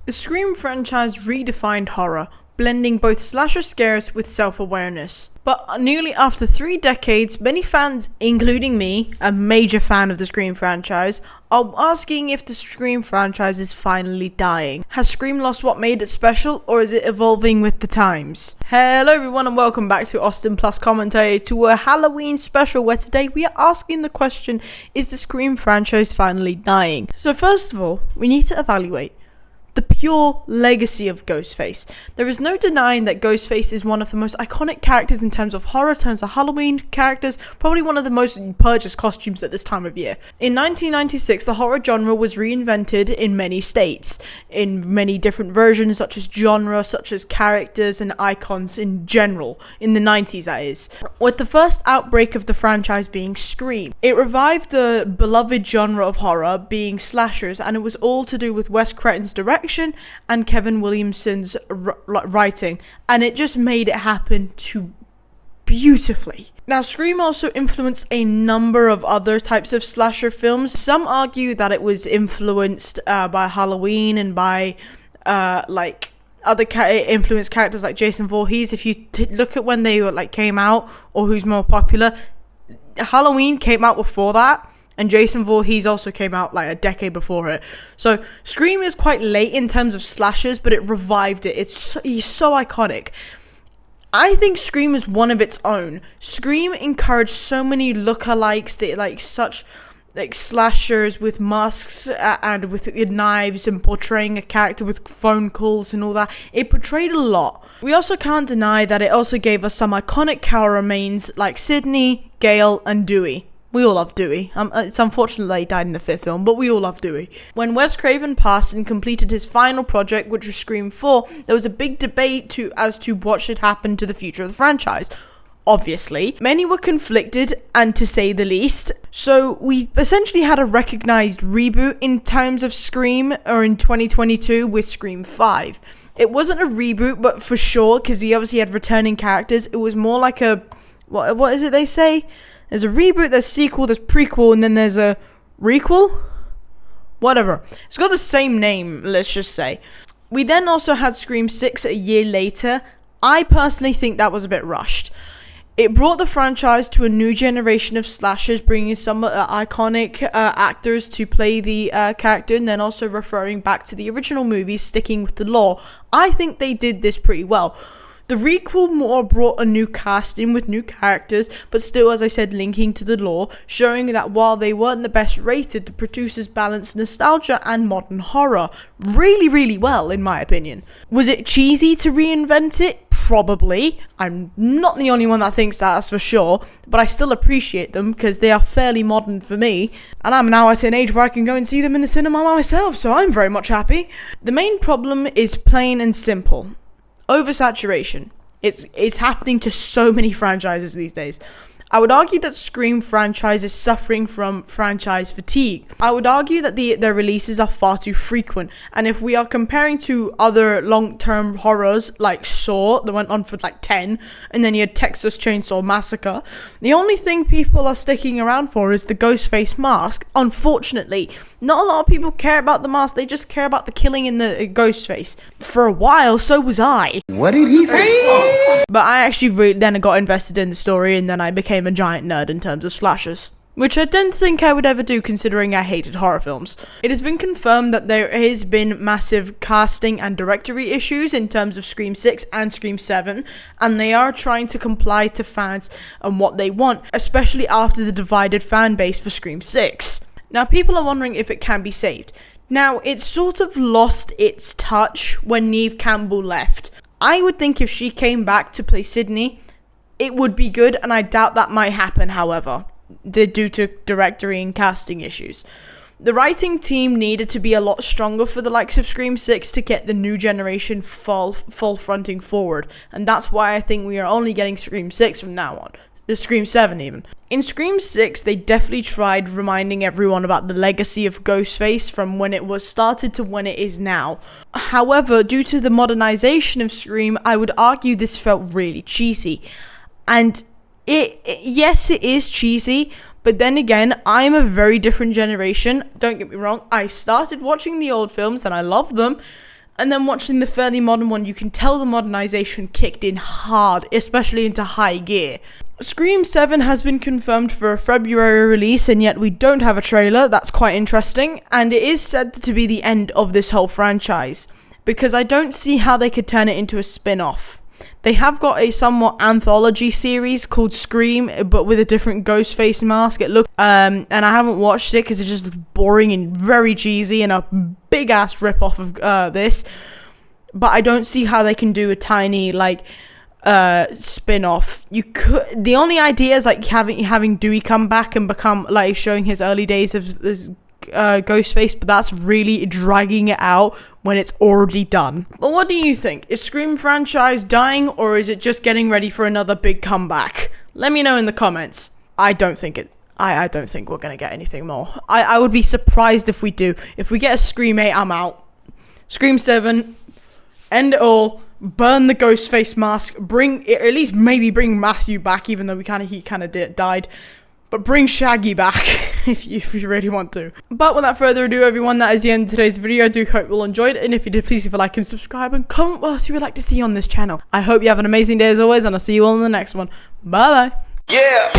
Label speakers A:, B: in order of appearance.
A: The Scream franchise redefined horror, blending both slasher scares with self-awareness. But nearly after 3 decades, many fans, including me, a major fan of the Scream franchise, are asking if the Scream franchise is finally dying. Has Scream lost what made it special, or is it evolving with the times? Hello everyone and welcome back to AustinPlus commentary to a Halloween special where today we are asking the question, is the Scream franchise finally dying? So first of all, we need to evaluate the pure legacy of Ghostface. There is no denying that Ghostface is one of the most iconic characters in terms of horror, in terms of Halloween characters, probably one of the most purchased costumes at this time of year. In 1996, the horror genre was reinvented in many states, in many different versions, such as genre, such as characters and icons in general, in the 90s that is. With the first outbreak of the franchise being Scream, it revived the beloved genre of horror being slashers, and it was all to do with Wes Craven's direction and Kevin Williamson's writing, and it just made it happen too beautifully. Now, Scream also influenced a number of other types of slasher films. Some argue that it was influenced by Halloween and by other influenced characters like Jason Voorhees. If you look at when they came out or who's more popular, Halloween came out before that. And Jason Voorhees also came out a decade before it. So Scream is quite late in terms of slashers, but it revived it. He's so iconic. I think Scream is one of its own. Scream encouraged so many lookalikes, such slashers with masks and with knives and portraying a character with phone calls and all that. It portrayed a lot. We also can't deny that it also gave us some iconic cowl remains like Sidney, Gale, and Dewey. We all love Dewey. It's unfortunate that he died in the 5th film, but we all love Dewey. When Wes Craven passed and completed his final project, which was Scream 4, there was a big debate as to what should happen to the future of the franchise. Obviously, many were conflicted, and to say the least. So we essentially had a recognized reboot in terms of Scream, or in 2022 with Scream 5. It wasn't a reboot, but for sure, because we obviously had returning characters. It was more like a, what is it they say? There's a reboot, there's sequel, there's prequel, and then there's a requel? Whatever. It's got the same name, let's just say. We then also had Scream 6 a year later. I personally think that was a bit rushed. It brought the franchise to a new generation of slashers, bringing some iconic actors to play the character, and then also referring back to the original movies, sticking with the lore. I think they did this pretty well. The requel more brought a new cast in with new characters, but still, as I said, linking to the lore, showing that while they weren't the best rated, the producers balanced nostalgia and modern horror really, really well, in my opinion. Was it cheesy to reinvent it? Probably. I'm not the only one that thinks that, that's for sure, but I still appreciate them because they are fairly modern for me, and I'm now at an age where I can go and see them in the cinema myself, so I'm very much happy. The main problem is plain and simple. Oversaturation. It's happening to so many franchises these days. I would argue that Scream franchise is suffering from franchise fatigue. I would argue that their releases are far too frequent, and if we are comparing to other long-term horrors like Saw that went on for 10, and then you had Texas Chainsaw Massacre, the only thing people are sticking around for is the Ghostface mask. Unfortunately, not a lot of people care about the mask, they just care about the killing in the Ghostface. For a while, so was I.
B: What did he say?
A: But I actually then got invested in the story, and then I became a giant nerd in terms of slashers, which I didn't think I would ever do considering I hated horror films. It has been confirmed that there has been massive casting and directory issues in terms of Scream 6 and Scream 7, and they are trying to comply to fans and what they want, especially after the divided fan base for Scream 6. Now, people are wondering if it can be saved. Now, it sort of lost its touch when Neve Campbell left. I would think if she came back to play Sidney, it would be good, and I doubt that might happen, however, due to directory and casting issues. The writing team needed to be a lot stronger for the likes of Scream 6 to get the new generation full fronting forward, and that's why I think we are only getting Scream 6 from now on. Scream 7 even. In Scream 6, they definitely tried reminding everyone about the legacy of Ghostface from when it was started to when it is now. However, due to the modernization of Scream, I would argue this felt really cheesy. And yes, it is cheesy, but then again, I'm a very different generation. Don't get me wrong, I started watching the old films and I love them. And then watching the fairly modern one, you can tell the modernization kicked in hard, especially into high gear. Scream 7 has been confirmed for a February release, and yet we don't have a trailer. That's quite interesting, and it is said to be the end of this whole franchise, because I don't see how they could turn it into a spin-off. They have got a somewhat anthology series called Scream, but with a different Ghostface mask. It looked, and I haven't watched it because it just looks boring and very cheesy and a big-ass rip-off of this. But I don't see how they can do a tiny, spin-off. You could. The only idea is having Dewey come back and become showing his early days of this Ghostface, but that's really dragging it out when it's already done. But what do you think? Is Scream franchise dying, or is it just getting ready for another big comeback? Let me know in the comments. I don't think we're gonna get anything more. I would be surprised if we do. If we get a Scream 8, I'm out. Scream 7, end it all. Burn the Ghostface mask. At least maybe bring Matthew back, even though he kind of died. But bring Shaggy back if you really want to. But without further ado, everyone, that is the end of today's video. I do hope you all enjoyed it. And if you did, please leave a like and subscribe. And comment what else you would like to see on this channel. I hope you have an amazing day as always. And I'll see you all in the next one. Bye-bye.
C: Yeah.